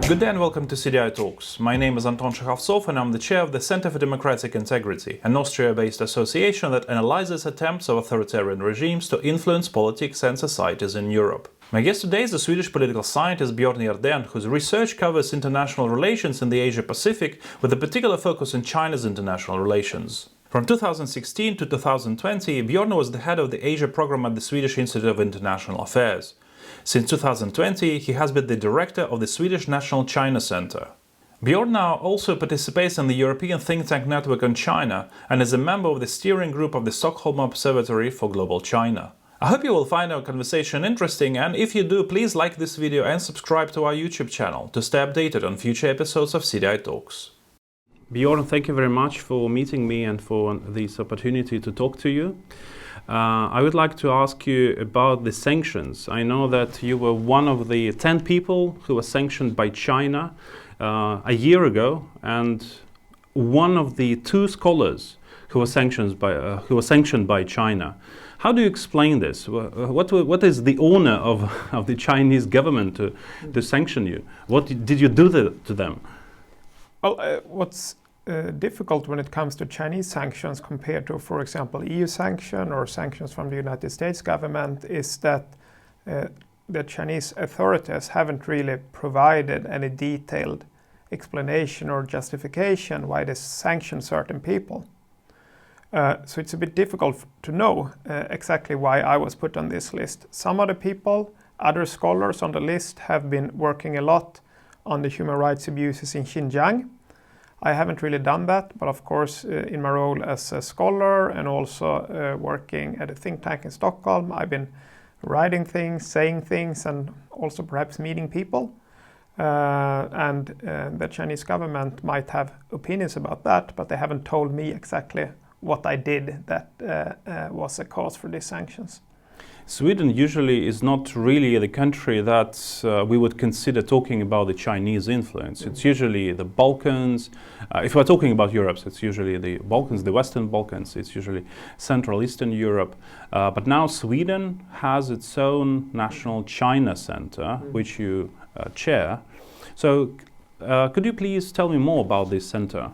Good day and welcome to CDI Talks. My name is Anton Shekhovtsov and I'm the chair of the Center for Democratic Integrity, an Austria-based association that analyzes attempts of authoritarian regimes to influence politics and societies in Europe. My guest today is the Swedish political scientist Björn Jerdén, whose research covers international relations in the Asia-Pacific with a particular focus on China's international relations. From 2016 to 2020, Björn was the head of the Asia program at the Swedish Institute of International Affairs. Since 2020, he has been the director of the Swedish National China Center. Björn now also participates in the European think tank network on China and is a member of the steering group of the Stockholm Observatory for Global China. I hope you will find our conversation interesting, and if you do, please like this video and subscribe to our YouTube channel to stay updated on future episodes of CDI Talks. Björn, thank you very much for meeting me and for this opportunity to talk to you. I would like to ask you about the sanctions. I know that you were one of the 10 people who were sanctioned by China a year ago, and one of the 2 scholars who were sanctioned by China. How do you explain this? What is the honor of the Chinese government to sanction you? What did you do to them? Well, what's difficult when it comes to Chinese sanctions compared to, for example, EU sanction or sanctions from the United States government is that the Chinese authorities haven't really provided any detailed explanation or justification why they sanction certain people. So it's a bit difficult to know exactly why I was put on this list. Some other people, other scholars on the list, have been working a lot on the human rights abuses in Xinjiang. I haven't really done that, but of course in my role as a scholar and also working at a think tank in Stockholm, I've been writing things, saying things, and also perhaps meeting people. And the Chinese government might have opinions about that, but they haven't told me exactly what I did that was a cause for these sanctions. Sweden usually is not really the country that we would consider talking about the Chinese influence. It's usually the Balkans. If we're talking about Europe, it's usually the Balkans, the Western Balkans. It's usually Central Eastern Europe. But now Sweden has its own National China Center, which you chair. So could you please tell me more about this center?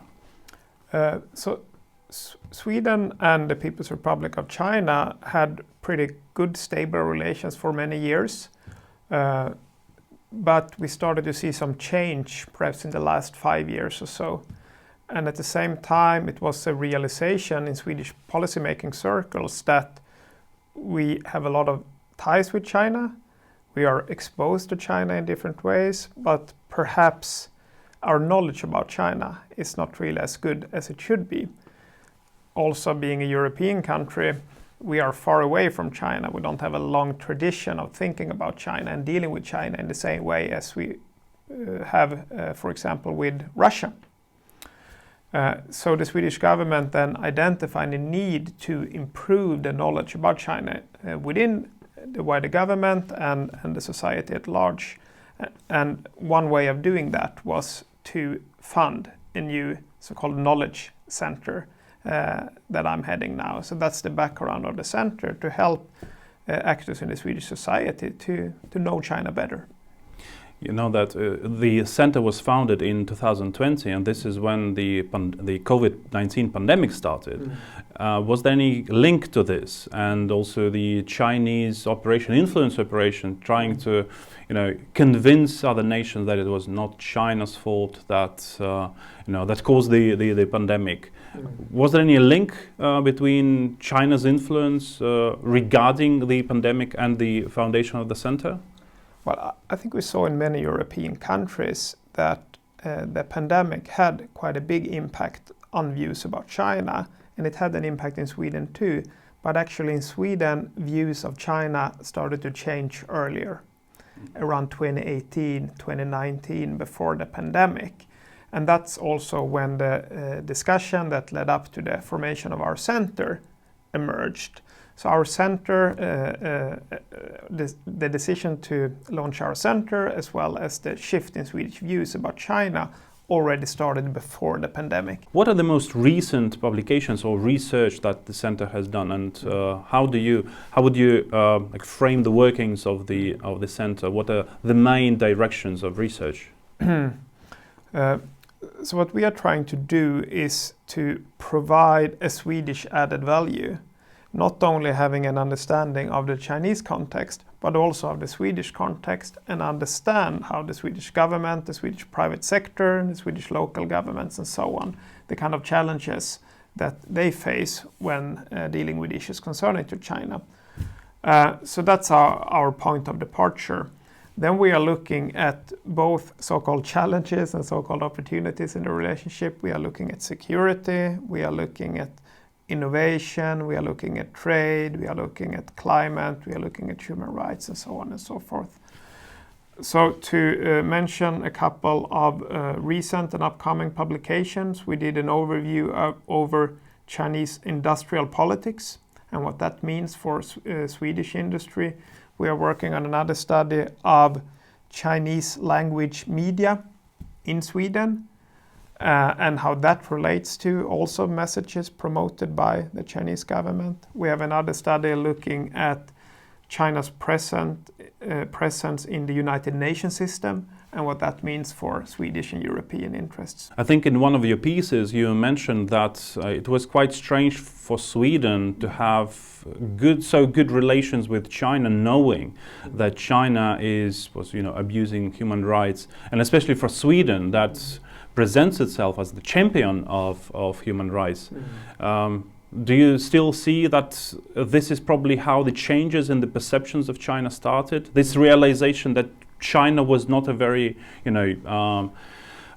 Sweden and the People's Republic of China had pretty good, stable relations for many years. But we started to see some change perhaps in the last 5 years or so. And at the same time, it was a realization in Swedish policymaking circles that we have a lot of ties with China. We are exposed to China in different ways, but perhaps our knowledge about China is not really as good as it should be. Also, being a European country, we are far away from China. We don't have a long tradition of thinking about China and dealing with China in the same way as we have, for example, with Russia. So the Swedish government then identified the need to improve the knowledge about China within the wider government and the society at large. And one way of doing that was to fund a new so-called knowledge center that I'm heading now. So that's the background of the center, to help actors in the Swedish society to know China better. You know that the center was founded in 2020, and this is when the COVID-19 pandemic started. Was there any link to this, and also the Chinese influence operation, trying to, convince other nations that it was not China's fault that that caused the pandemic? Was there any link between China's influence regarding the pandemic and the foundation of the center? Well, I think we saw in many European countries that the pandemic had quite a big impact on views about China, and it had an impact in Sweden too. But actually in Sweden, views of China started to change earlier, around 2018, 2019, before the pandemic. And that's also when the discussion that led up to the formation of our center emerged. So our center, the decision to launch our center, as well as the shift in Swedish views about China, already started before the pandemic. What are the most recent publications or research that the center has done, and how would you frame the workings of the center? What are the main directions of research? So what we are trying to do is to provide a Swedish added value, not only having an understanding of the Chinese context, but also of the Swedish context, and understand how the Swedish government, the Swedish private sector, the Swedish local governments and so on, the kind of challenges that they face when dealing with issues concerning to China. So that's our point of departure. Then we are looking at both so-called challenges and so-called opportunities in the relationship. We are looking at security, we are looking at innovation, we are looking at trade, we are looking at climate, we are looking at human rights and so on and so forth. So to mention a couple of recent and upcoming publications, we did an overview over Chinese industrial politics and what that means for Swedish industry. We are working on another study of Chinese language media in Sweden and how that relates to also messages promoted by the Chinese government. We have another study looking at China's presence in the United Nations system and what that means for Swedish and European interests. I think in one of your pieces you mentioned that it was quite strange for Sweden to have good relations with China, knowing that China was abusing human rights, and especially for Sweden that presents itself as the champion of human rights. Do you still see that this is probably how the changes in the perceptions of China started? This realization that China was not a very,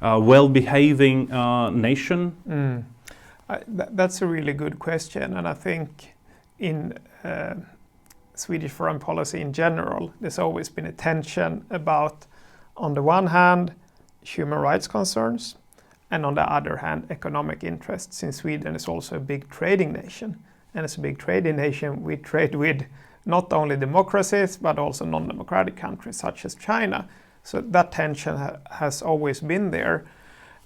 well-behaving nation? That's a really good question, and I think in Swedish foreign policy in general, there's always been a tension about, on the one hand, human rights concerns, and on the other hand, economic interests. Since Sweden is also a big trading nation, and as a big trading nation, we trade with not only democracies, but also non-democratic countries such as China. So that tension has always been there.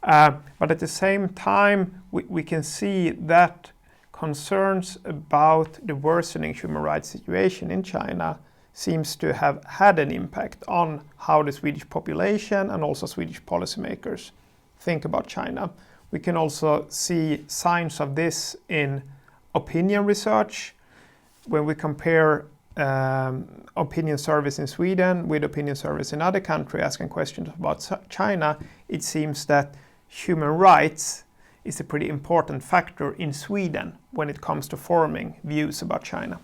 But at the same time, we can see that concerns about the worsening human rights situation in China seems to have had an impact on how the Swedish population and also Swedish policymakers think about China. We can also see signs of this in opinion research. When we compare opinion surveys in Sweden with opinion surveys in other countries asking questions about China, it seems that human rights is a pretty important factor in Sweden when it comes to forming views about China.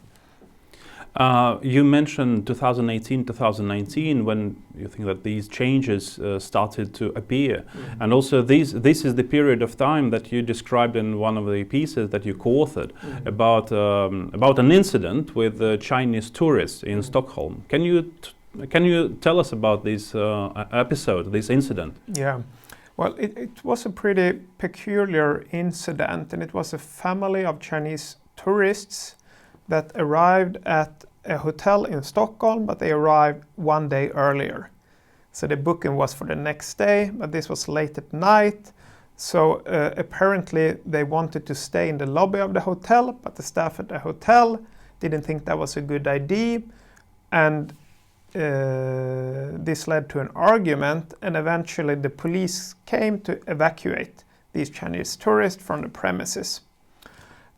You mentioned 2018, 2019 when you think that these changes started to appear. And also this is the period of time that you described in one of the pieces that you co-authored about an incident with Chinese tourists in Stockholm. Can you tell us about this episode, this incident? Yeah. Well, it was a pretty peculiar incident, and it was a family of Chinese tourists that arrived at a hotel in Stockholm, but they arrived one day earlier. So the booking was for the next day, but this was late at night. So apparently they wanted to stay in the lobby of the hotel, but the staff at the hotel didn't think that was a good idea. And this led to an argument, and eventually the police came to evacuate these Chinese tourists from the premises.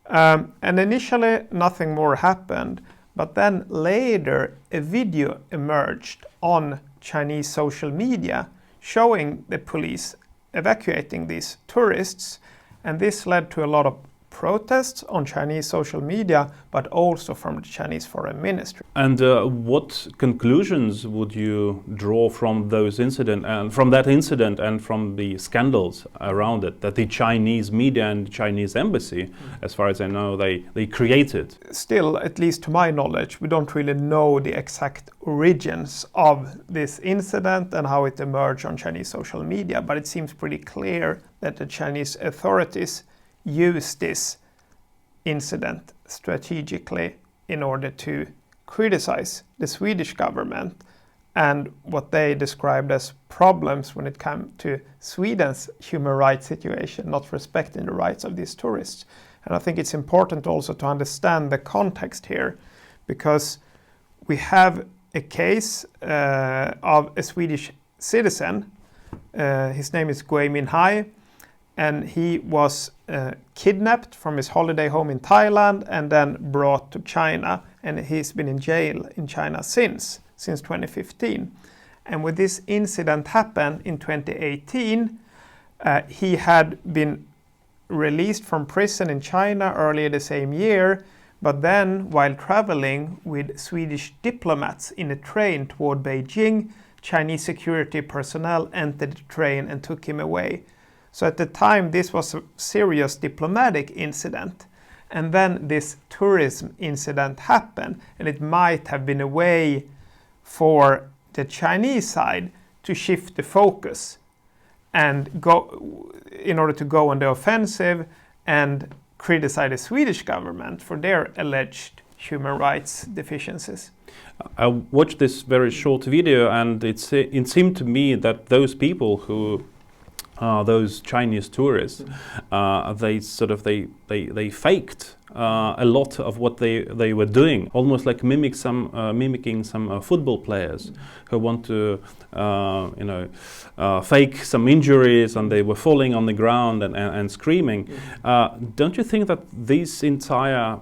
And initially nothing more happened, but then later a video emerged on Chinese social media showing the police evacuating these tourists, and this led to a lot of protests on Chinese social media, but also from the Chinese Foreign Ministry. And what conclusions would you draw from those incident and from that incident and from the scandals around it that the Chinese media and the Chinese embassy, as far as I know, they created? Still, at least to my knowledge, we don't really know the exact origins of this incident and how it emerged on Chinese social media, but it seems pretty clear that the Chinese authorities use this incident strategically in order to criticize the Swedish government and what they described as problems when it comes to Sweden's human rights situation, not respecting the rights of these tourists. And I think it's important also to understand the context here, because we have a case of a Swedish citizen His name is Gui Minhai, and he was kidnapped from his holiday home in Thailand and then brought to China, and he's been in jail in China since 2015. And when this incident happened in 2018, he had been released from prison in China earlier the same year, but then while traveling with Swedish diplomats in a train toward Beijing, Chinese security personnel entered the train and took him away. So at the time this was a serious diplomatic incident, and then this tourism incident happened, and it might have been a way for the Chinese side to shift the focus and go in order to go on the offensive and criticize the Swedish government for their alleged human rights deficiencies. I watched this very short video, and it seemed to me that those people who those Chinese tourists, they faked a lot of what they were doing, almost like mimicking some football players who want to fake some injuries, and they were falling on the ground and screaming. Don't you think that this entire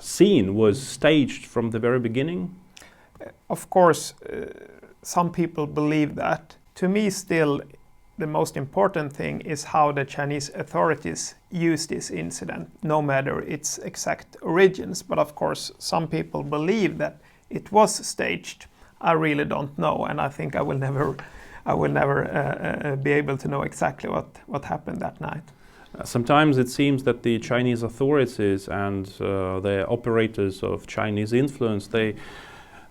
scene was staged from the very beginning? Of course, some people believe that. To me, still, the most important thing is how the Chinese authorities use this incident, no matter its exact origins. But of course, some people believe that it was staged. I really don't know, and I think I will never be able to know exactly what happened that night. Sometimes it seems that the Chinese authorities and the operators of Chinese influence, they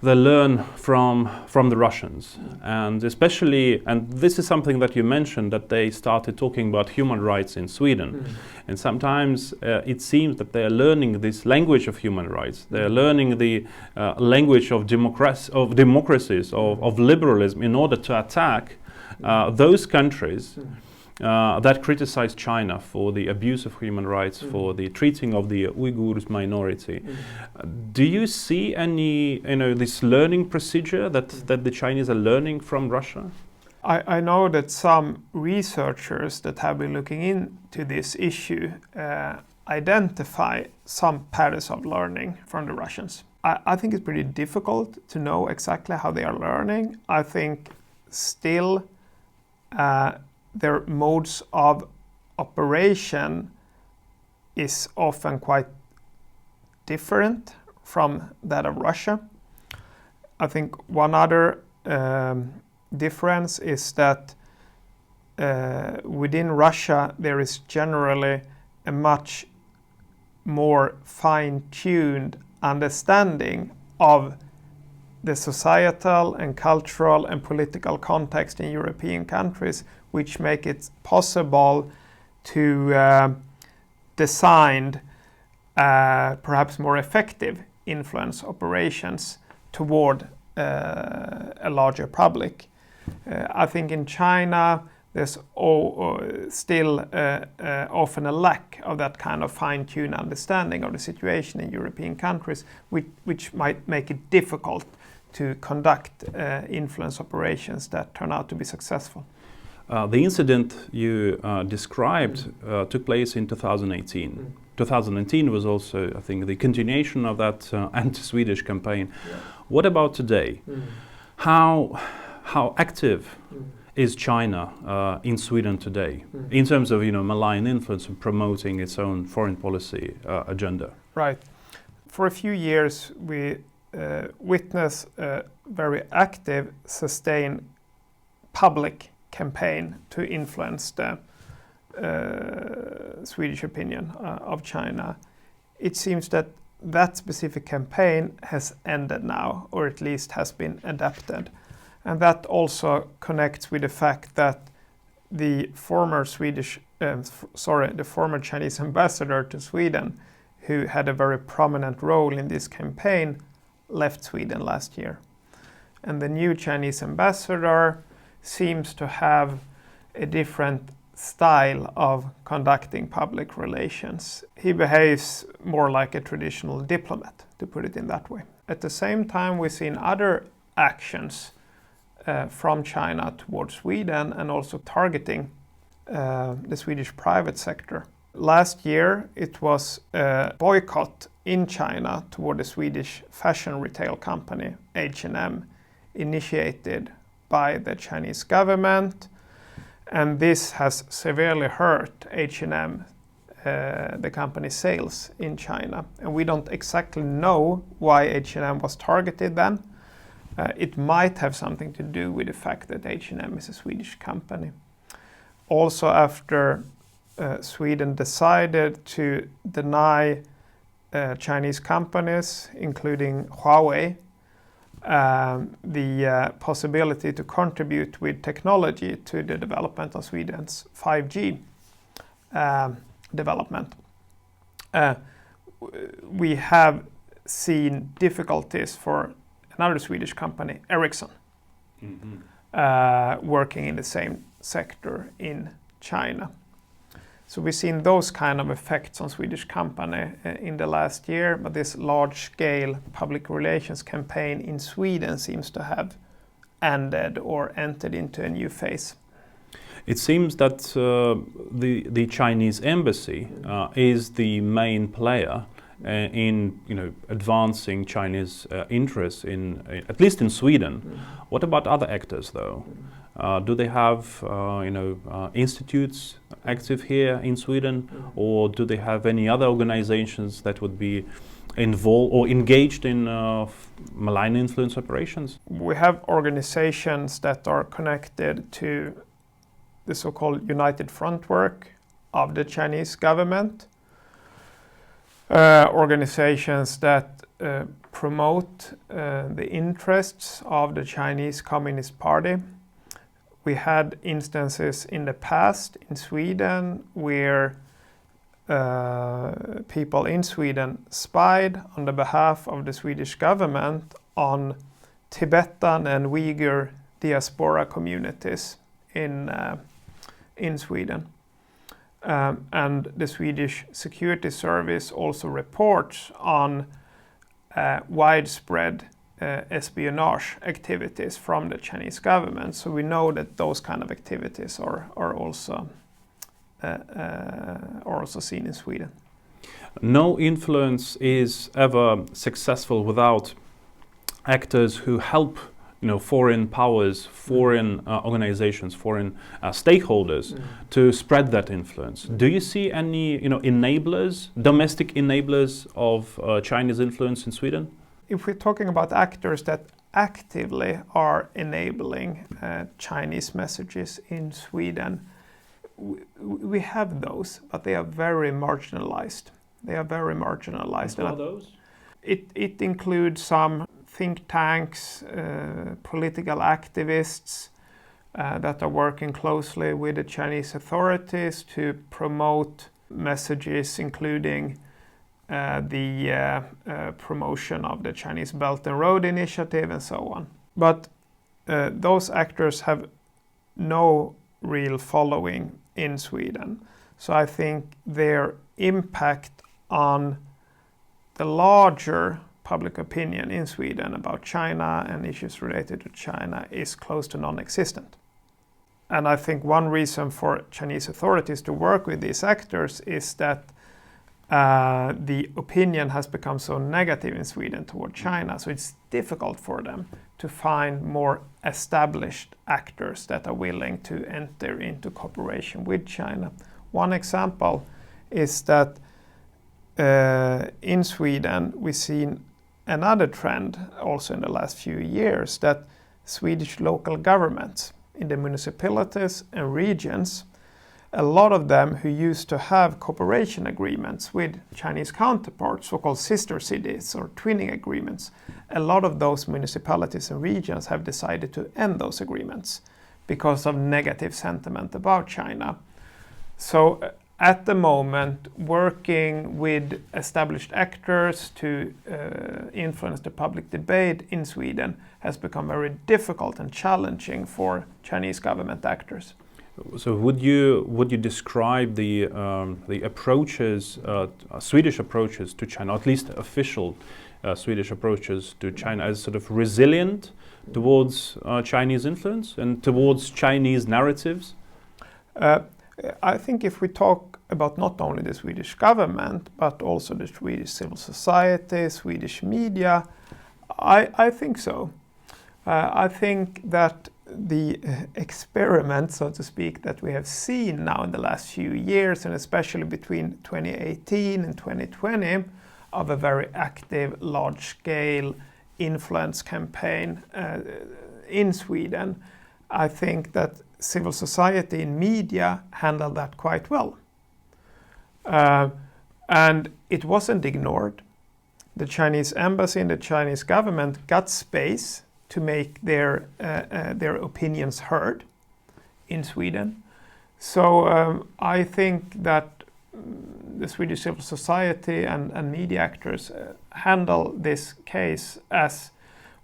learn from the Russians, and especially, and this is something that you mentioned, that they started talking about human rights in Sweden, and sometimes it seems that they are learning this language of human rights. They are learning the language of democracies, of liberalism, in order to attack those countries that criticize China for the abuse of human rights, for the treating of the Uyghurs minority. Do you see any, this learning procedure that the Chinese are learning from Russia? I know that some researchers that have been looking into this issue identify some patterns of learning from the Russians. I think it's pretty difficult to know exactly how they are learning. I think still their modes of operation is often quite different from that of Russia. I think one other difference is that within Russia there is generally a much more fine-tuned understanding of the societal and cultural and political context in European countries, which make it possible to design perhaps more effective influence operations toward a larger public. I think in China there's still often a lack of that kind of fine-tuned understanding of the situation in European countries, which might make it difficult to conduct influence operations that turn out to be successful. The incident you described took place in 2018. 2018 was also, I think, the continuation of that anti-Swedish campaign. Yeah. What about today? How active is China in Sweden today in terms of malign influence and promoting its own foreign policy agenda? Right. For a few years, we witnessed a very active, sustained public campaign to influence the Swedish opinion of China. It seems that that specific campaign has ended now, or at least has been adapted. And that also connects with the fact that the former Chinese ambassador to Sweden, who had a very prominent role in this campaign, left Sweden last year. And the new Chinese ambassador seems to have a different style of conducting public relations. He behaves more like a traditional diplomat, to put it in that way. At the same time, we've seen other actions from China towards Sweden and also targeting the Swedish private sector. Last year it was a boycott in China toward the Swedish fashion retail company H&M, initiated by the Chinese government, and this has severely hurt H&M, the company's sales in China. And we don't exactly know why H&M was targeted then. It might have something to do with the fact that H&M is a Swedish company. Also, after Sweden decided to deny Chinese companies, including Huawei, the possibility to contribute with technology to the development of Sweden's 5G development. We have seen difficulties for another Swedish company, Ericsson, working in the same sector in China. So we've seen those kind of effects on Swedish company in the last year, but this large-scale public relations campaign in Sweden seems to have ended or entered into a new phase. It seems that the Chinese embassy is the main player in advancing Chinese interests in at least in Sweden. What about other actors, though? Do they have institutes active here in Sweden, or do they have any other organizations that would be involved or engaged in malign influence operations? We have organizations that are connected to the so-called United Front work of the Chinese government, organizations that promote the interests of the Chinese Communist Party. We had instances in the past in Sweden where people in Sweden spied on the behalf of the Swedish government on Tibetan and Uyghur diaspora communities in Sweden. And the Swedish Security Service also reports on widespread espionage activities from the Chinese government. So we know that those kind of activities are also seen in Sweden. No influence is ever successful without actors who help foreign powers, foreign organizations, foreign stakeholders to spread that influence. Do you see any enablers, domestic enablers of Chinese influence in Sweden? If we're talking about actors that actively are enabling Chinese messages in Sweden, we have those, but they are very marginalized. What are those? It includes some think tanks, political activists that are working closely with the Chinese authorities to promote messages, including the promotion of the Chinese Belt and Road Initiative and so on. But those actors have no real following in Sweden. So I think their impact on the larger public opinion in Sweden about China and issues related to China is close to non-existent. And I think one reason for Chinese authorities to work with these actors is that the opinion has become so negative in Sweden toward China, so it's difficult for them to find more established actors that are willing to enter into cooperation with China. One example is that in Sweden we've seen another trend also in the last few years, that Swedish local governments in the municipalities and regions, a lot of them who used to have cooperation agreements with Chinese counterparts, so-called sister cities or twinning agreements, a lot of those municipalities and regions have decided to end those agreements because of negative sentiment about China. So at the moment, working with established actors to influence the public debate in Sweden has become very difficult and challenging for Chinese government actors. So would you describe the approaches, Swedish approaches to China, at least official Swedish approaches to China, as sort of resilient towards Chinese influence and towards Chinese narratives? I think if we talk about not only the Swedish government, but also the Swedish civil society, Swedish media, I think so. I think that the experiment, so to speak, that we have seen now in the last few years, and especially between 2018 and 2020, of a very active, large-scale influence campaign in Sweden, I think that civil society and media handled that quite well. And it wasn't ignored. The Chinese embassy and the Chinese government got space to make their opinions heard in Sweden. So I think that the Swedish civil society and media actors handle this case as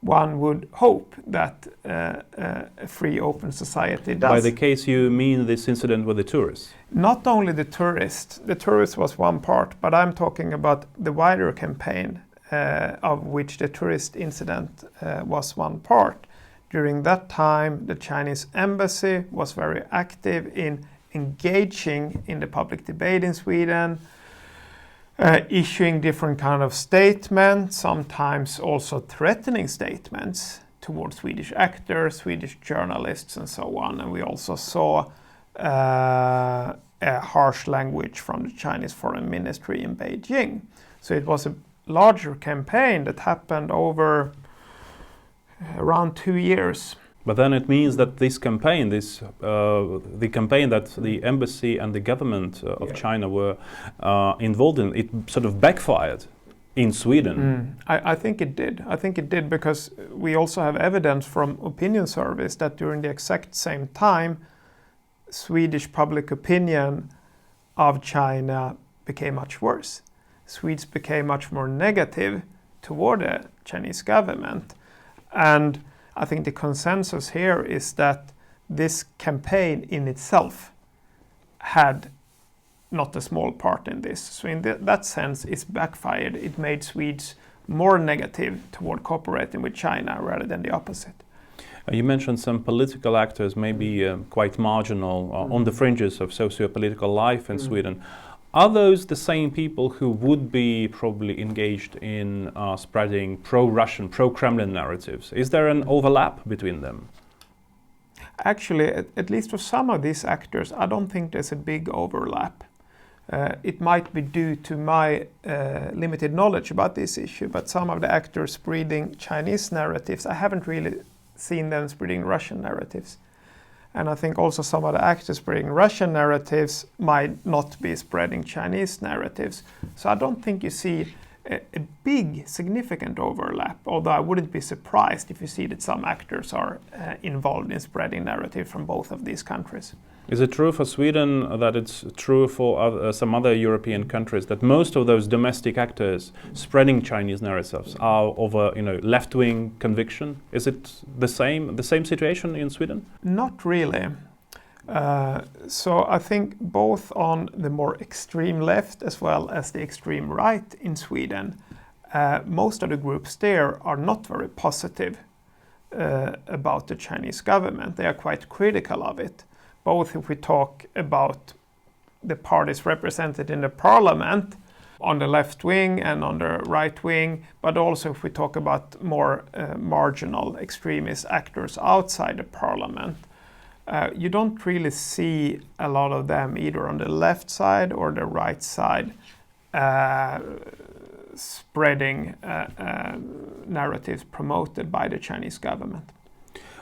one would hope that a free, open society does. By the case, you mean this incident with the tourists? Not only the tourists. The tourist was one part, but I'm talking about the wider campaign of which the tourist incident was one part. During that time, the Chinese embassy was very active in engaging in the public debate in Sweden, issuing different kind of statements, sometimes also threatening statements towards Swedish actors, Swedish journalists, and so on. And we also saw a harsh language from the Chinese Foreign Ministry in Beijing. So it was a larger campaign that happened over around 2 years. But then it means that this campaign, the campaign that the embassy and the government of China were involved in, it sort of backfired in Sweden. I think it did. I think it did because we also have evidence from opinion surveys that during the exact same time, Swedish public opinion of China became much worse. Swedes became much more negative toward the Chinese government. And I think the consensus here is that this campaign in itself had not a small part in this. So in that sense, it's backfired. It made Swedes more negative toward cooperating with China rather than the opposite. You mentioned some political actors, maybe quite marginal, on the fringes of socio-political life in Sweden. Are those the same people who would be probably engaged in spreading pro-Russian, pro-Kremlin narratives? Is there an overlap between them? Actually, at least for some of these actors, I don't think there's a big overlap. It might be due to my limited knowledge about this issue, but some of the actors spreading Chinese narratives, I haven't really seen them spreading Russian narratives. And I think also some of the actors spreading Russian narratives might not be spreading Chinese narratives. So I don't think you see a big, significant overlap, although I wouldn't be surprised if you see that some actors are involved in spreading narrative from both of these countries. Is it true for Sweden that it's true for some other European countries that most of those domestic actors spreading Chinese narratives are of a left-wing conviction? Is it the same situation in Sweden? Not really. So I think both on the more extreme left as well as the extreme right in Sweden, most of the groups there are not very positive about the Chinese government. They are quite critical of it. Both if we talk about the parties represented in the parliament on the left wing and on the right wing, but also if we talk about more marginal extremist actors outside the parliament. You don't really see a lot of them either on the left side or the right side spreading narratives promoted by the Chinese government.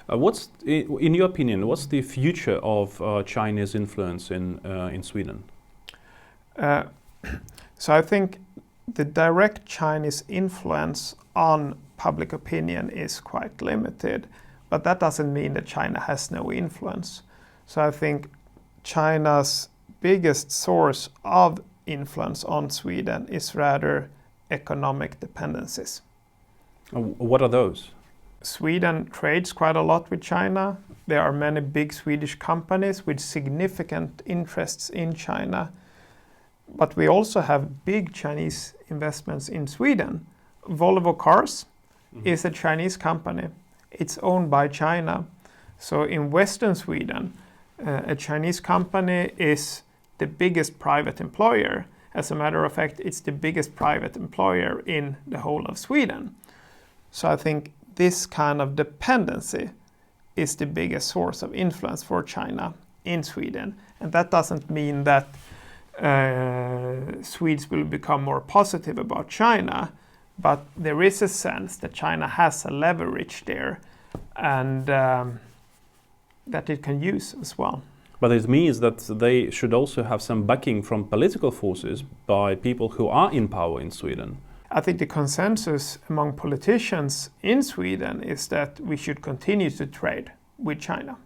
In your opinion, what's the future of Chinese influence in Sweden? So I think the direct Chinese influence on public opinion is quite limited, but that doesn't mean that China has no influence. So I think China's biggest source of influence on Sweden is rather economic dependencies. What are those? Sweden trades quite a lot with China. there are many big Swedish companies with significant interests in China. But we also have big Chinese investments in Sweden. Volvo Cars is a Chinese company. It's owned by China. So in Western Sweden, a Chinese company is the biggest private employer. As a matter of fact, it's the biggest private employer in the whole of Sweden. So I think this kind of dependency is the biggest source of influence for China in Sweden. And that doesn't mean that Swedes will become more positive about China, but there is a sense that China has a leverage there and that it can use as well. But it means that they should also have some backing from political forces by people who are in power in Sweden. I think the consensus among politicians in Sweden is that we should continue to trade with China.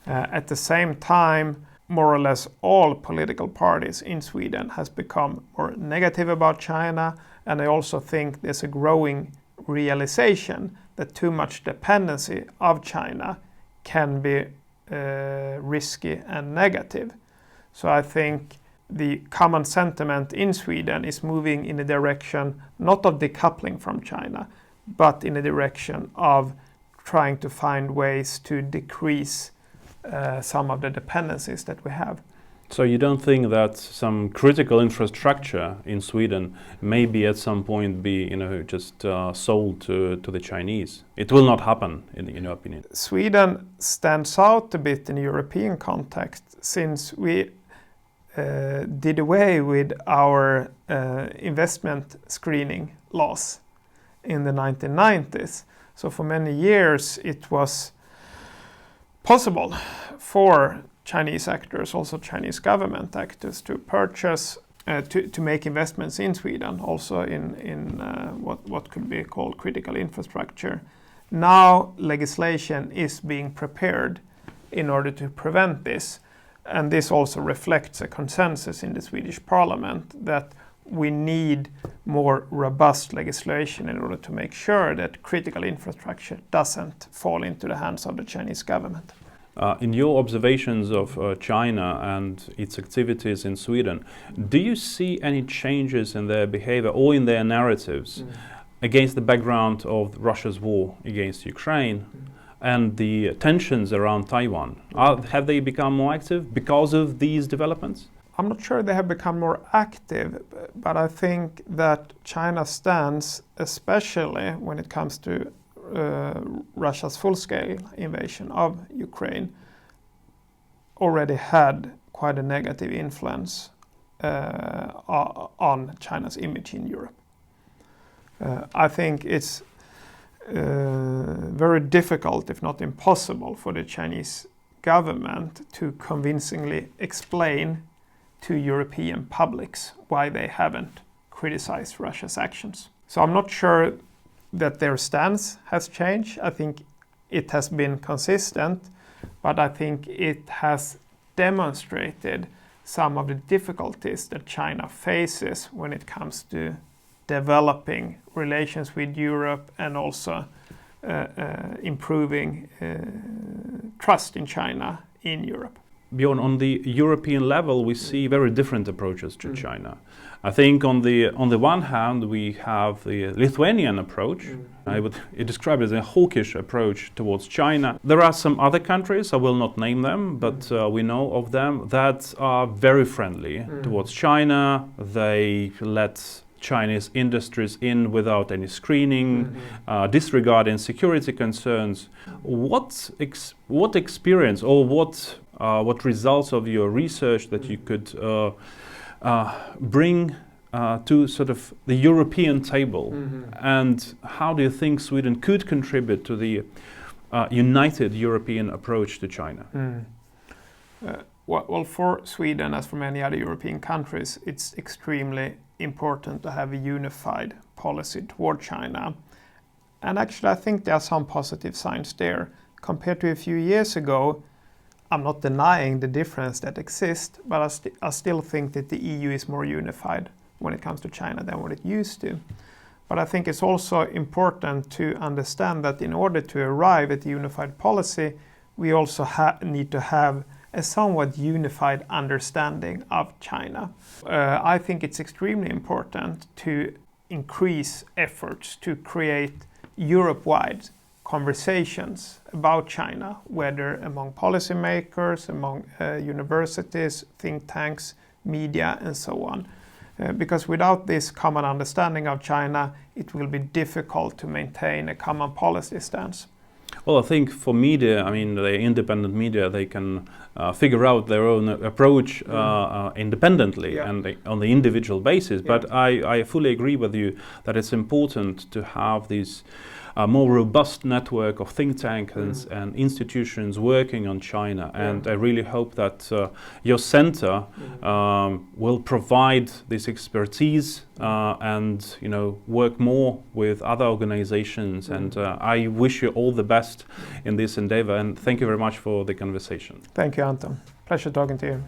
At the same time, more or less all political parties in Sweden has become more negative about China, and I also think there's a growing realization that too much dependency of China can be risky and negative. So I think the common sentiment in Sweden is moving in a direction not of decoupling from China, but in a direction of trying to find ways to decrease some of the dependencies that we have. So you don't think that some critical infrastructure in Sweden may be at some point be, just sold to the Chinese? It will not happen, in your opinion. Sweden stands out a bit in a European context since we did away with our investment screening laws in the 1990s. So for many years it was possible for Chinese actors, also Chinese government actors, to purchase, to make investments in Sweden, also in what could be called critical infrastructure. Now legislation is being prepared in order to prevent this, and this also reflects a consensus in the Swedish parliament that we need more robust legislation in order to make sure that critical infrastructure doesn't fall into the hands of the Chinese government. In your observations of China and its activities in Sweden, do you see any changes in their behavior or in their narratives against the background of Russia's war against Ukraine and the tensions around Taiwan? Have they become more active because of these developments? I'm not sure they have become more active, but I think that China stands, especially when it comes to Russia's full-scale invasion of Ukraine, already had quite a negative influence on China's image in Europe. I think it's very difficult, if not impossible, for the Chinese government to convincingly explain to European publics why they haven't criticized Russia's actions. So I'm not sure that their stance has changed. I think it has been consistent, but I think it has demonstrated some of the difficulties that China faces when it comes to developing relations with Europe and also improving trust in China in Europe. Björn, on the European level, we see very different approaches to China. I think on the one hand, we have the Lithuanian approach. I would describe it as a hawkish approach towards China. There are some other countries, I will not name them, but we know of them, that are very friendly towards China. They let Chinese industries in without any screening, disregarding security concerns. What experience or what results of your research that you could bring to sort of the European table, and how do you think Sweden could contribute to the united European approach to China? Well, for Sweden, as for many other European countries, it's extremely important to have a unified policy toward China. And actually, I think there are some positive signs there. Compared to a few years ago, I'm not denying the difference that exists, but I still think that the EU is more unified when it comes to China than what it used to. But I think it's also important to understand that in order to arrive at a unified policy, we also need to have a somewhat unified understanding of China. I think it's extremely important to increase efforts to create Europe-wide conversations about China, whether among policymakers, among universities, think tanks, media, and so on. Because without this common understanding of China, it will be difficult to maintain a common policy stance. Well, I think for media, I mean, the independent media, they can figure out their own approach independently and on the individual basis. But I fully agree with you that it's important to have these more robust network of think tanks and institutions working on China. And I really hope that your center will provide this expertise and work more with other organizations. And I wish you all the best in this endeavor. And thank you very much for the conversation. Thank you, Anton. Pleasure talking to you.